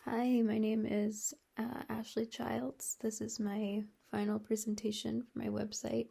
Hi, my name is Ashley Childs. This is my final presentation for my website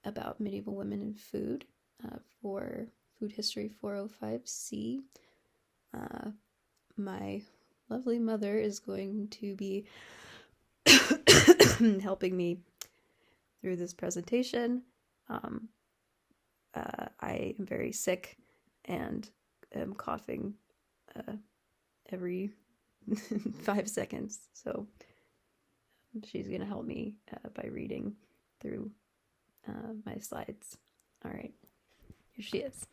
about medieval women in food for FoodHistory405C. My lovely mother is going to be helping me through this presentation. I am very sick and am coughing every 5 seconds, so she's gonna help me by reading through my slides. All right, here she is.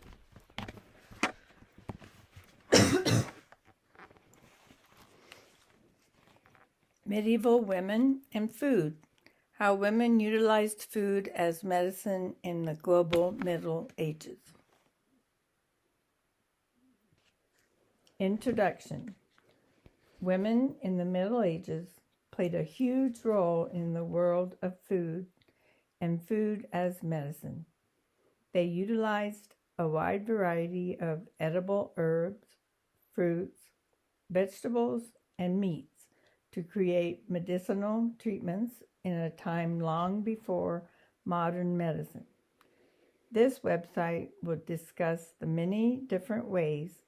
Medieval women and food. How women utilized food as medicine in the global Middle Ages. Introduction. Women in the Middle Ages played a huge role in the world of food and food as medicine. They utilized a wide variety of edible herbs, fruits, vegetables, and meats to create medicinal treatments in a time long before modern medicine. This website will discuss the many different ways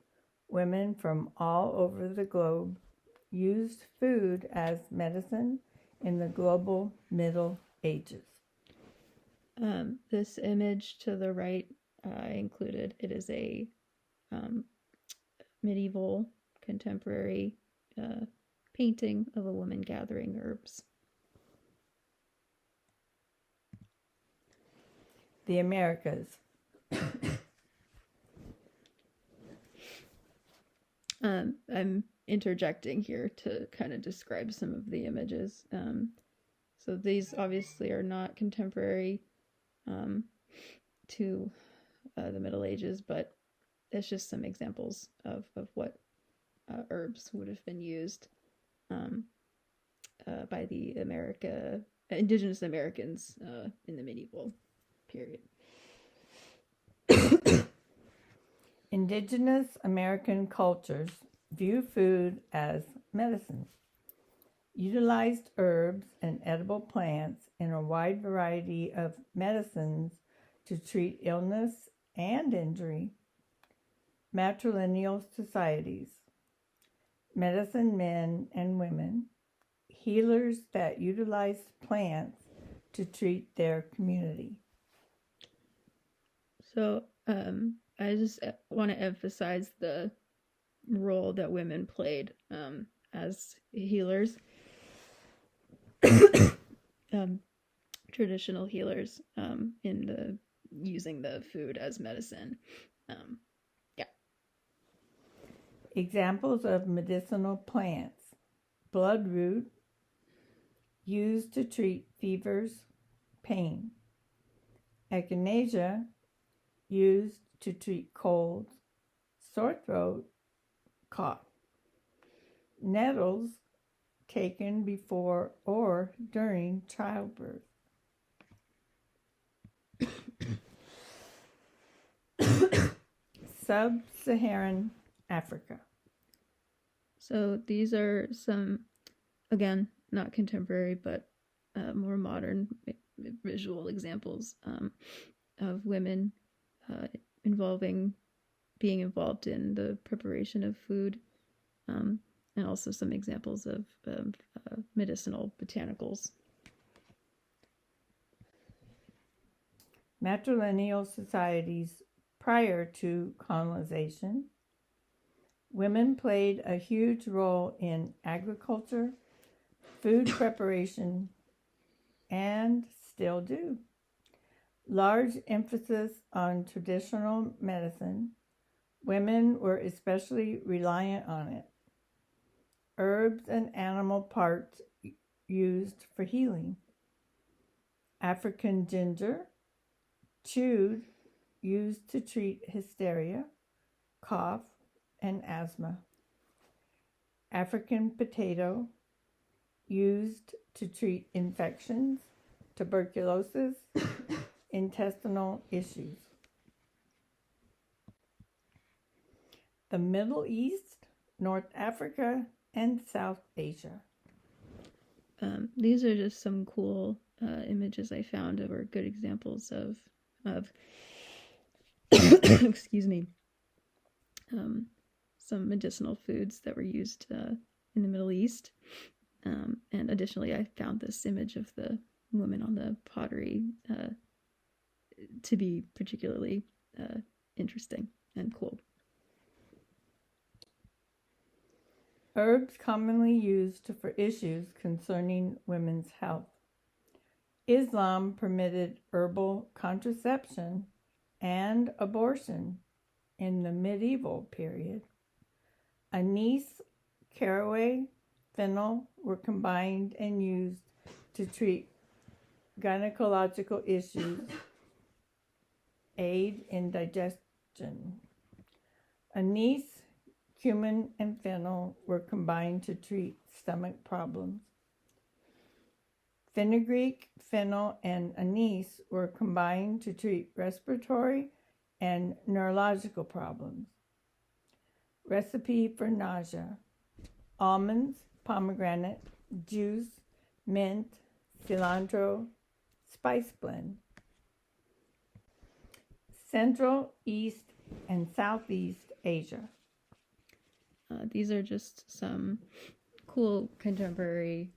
women from all over the globe used food as medicine in the global Middle Ages. This image to the right I included. It is a medieval contemporary painting of a woman gathering herbs. The Americas. I'm interjecting here to kind of describe some of the images. So these obviously are not contemporary to the Middle Ages, but it's just some examples of what herbs would have been used by the indigenous Americans in the medieval period. Indigenous American cultures view food as medicine, utilized herbs and edible plants in a wide variety of medicines to treat illness and injury. Matrilineal societies, medicine men and women, healers that utilized plants to treat their community. So I just want to emphasize the role that women played as healers, traditional healers in using the food as medicine. Examples of medicinal plants: bloodroot, used to treat fevers, pain. Echinacea, used to treat colds, sore throat, cough. Nettles, taken before or during childbirth. Sub-Saharan Africa. So these are some, again, not contemporary, but more modern visual examples of women being involved in the preparation of food, and also some examples of medicinal botanicals. Matrilineal societies prior to colonization. Women played a huge role in agriculture, food preparation, and still do. Large emphasis on traditional medicine. Women were especially reliant on it. Herbs and animal parts used for healing. African ginger, chewed, used to treat hysteria, cough, and asthma. African potato, used to treat infections, tuberculosis, intestinal issues. The Middle East North Africa, and South Asia. These are just some cool images I found that were good examples of excuse me, some medicinal foods that were used in the Middle East. And additionally, I found this image of the woman on the pottery to be particularly interesting and cool. Herbs commonly used for issues concerning women's health. Islam permitted herbal contraception and abortion in the medieval period. Anise, caraway, fennel were combined and used to treat gynecological issues, aid in digestion. Anise, cumin, and fennel were combined to treat stomach problems. Fenugreek, fennel, and anise were combined to treat respiratory and neurological problems. Recipe for nausea: almonds, pomegranate, juice, mint, cilantro, spice blend. Central, East, and Southeast Asia. These are just some cool contemporary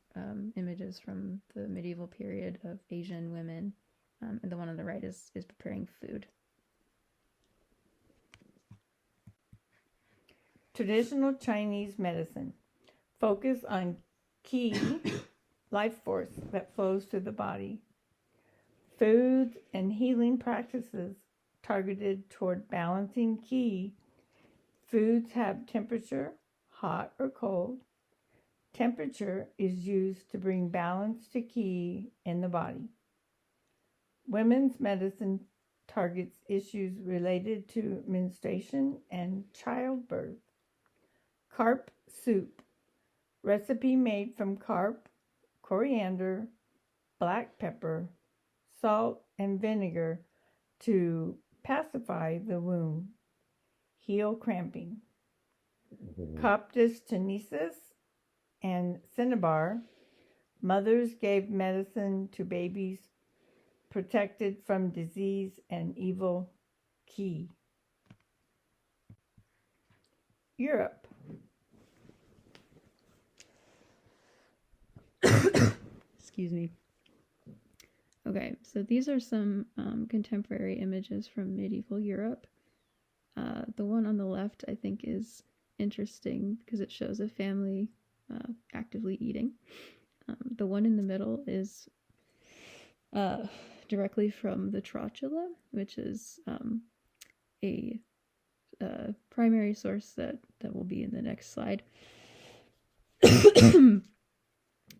images from the medieval period of Asian women. And the one on the right is preparing food. Traditional Chinese medicine. Focus on qi, life force that flows through the body. Foods and healing practices targeted toward balancing qi. Foods have temperature, hot or cold. Temperature is used to bring balance to qi in the body. Women's medicine targets issues related to menstruation and childbirth. Carp soup. Recipe made from carp, coriander, black pepper, salt, and vinegar to pacify the womb. Heal cramping. Coptis tunessis and cinnabar. Mothers gave medicine to babies protected from disease and evil qi. Europe. Excuse me. Okay, so these are some contemporary images from medieval Europe. The one on the left, I think, is interesting because it shows a family actively eating. The one in the middle is directly from the Trotula, which is a primary source that will be in the next slide.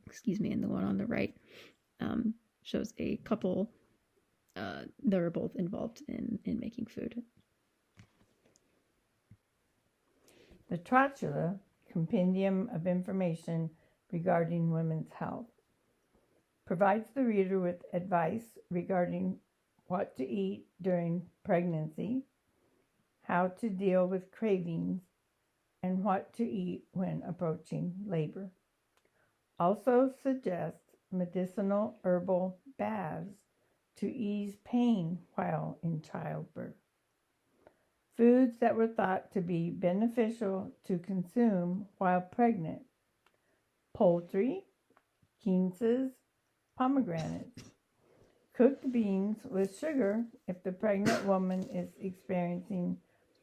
Excuse me. And the one on the right shows a couple that are both involved in making food. The Trotula, Compendium of Information Regarding Women's Health, provides the reader with advice regarding what to eat during pregnancy, how to deal with cravings, and what to eat when approaching labor. Also suggests medicinal herbal baths to ease pain while in childbirth. Foods that were thought to be beneficial to consume while pregnant: poultry, quinces, pomegranates. Cooked beans with sugar if the pregnant woman is experiencing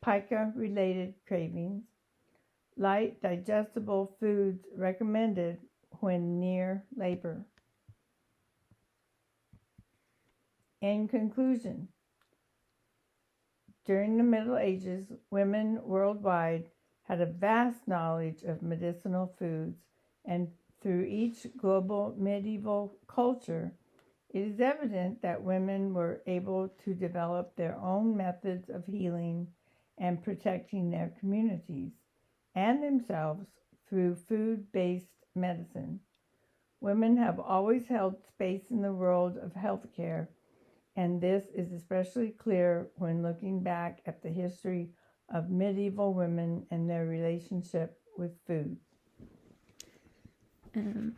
pica-related cravings. Light digestible foods recommended when near labor. In conclusion, during the Middle Ages, women worldwide had a vast knowledge of medicinal foods, and through each global medieval culture, it is evident that women were able to develop their own methods of healing and protecting their communities and themselves through food-based medicine. Women have always held space in the world of healthcare, and this is especially clear when looking back at the history of medieval women and their relationship with food. And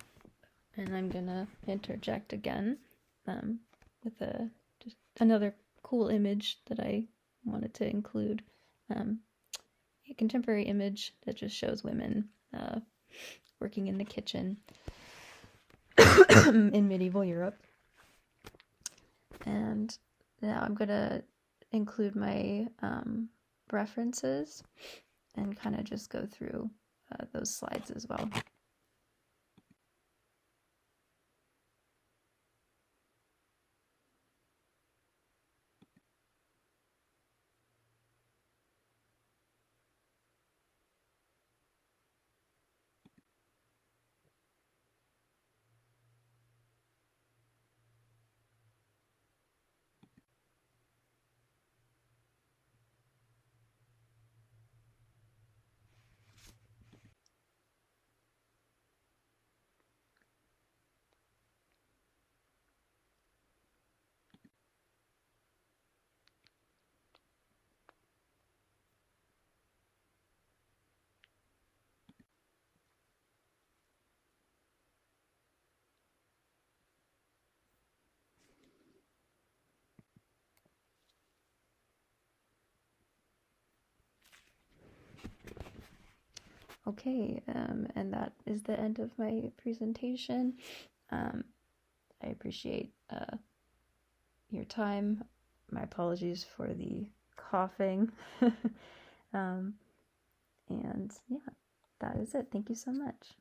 I'm gonna interject again with just another cool image that I wanted to include. A contemporary image that just shows women working in the kitchen in medieval Europe. And now I'm gonna include my references and kind of just go through those slides as well. Okay, and that is the end of my presentation. I appreciate your time. My apologies for the coughing. And yeah, that is it. Thank you so much.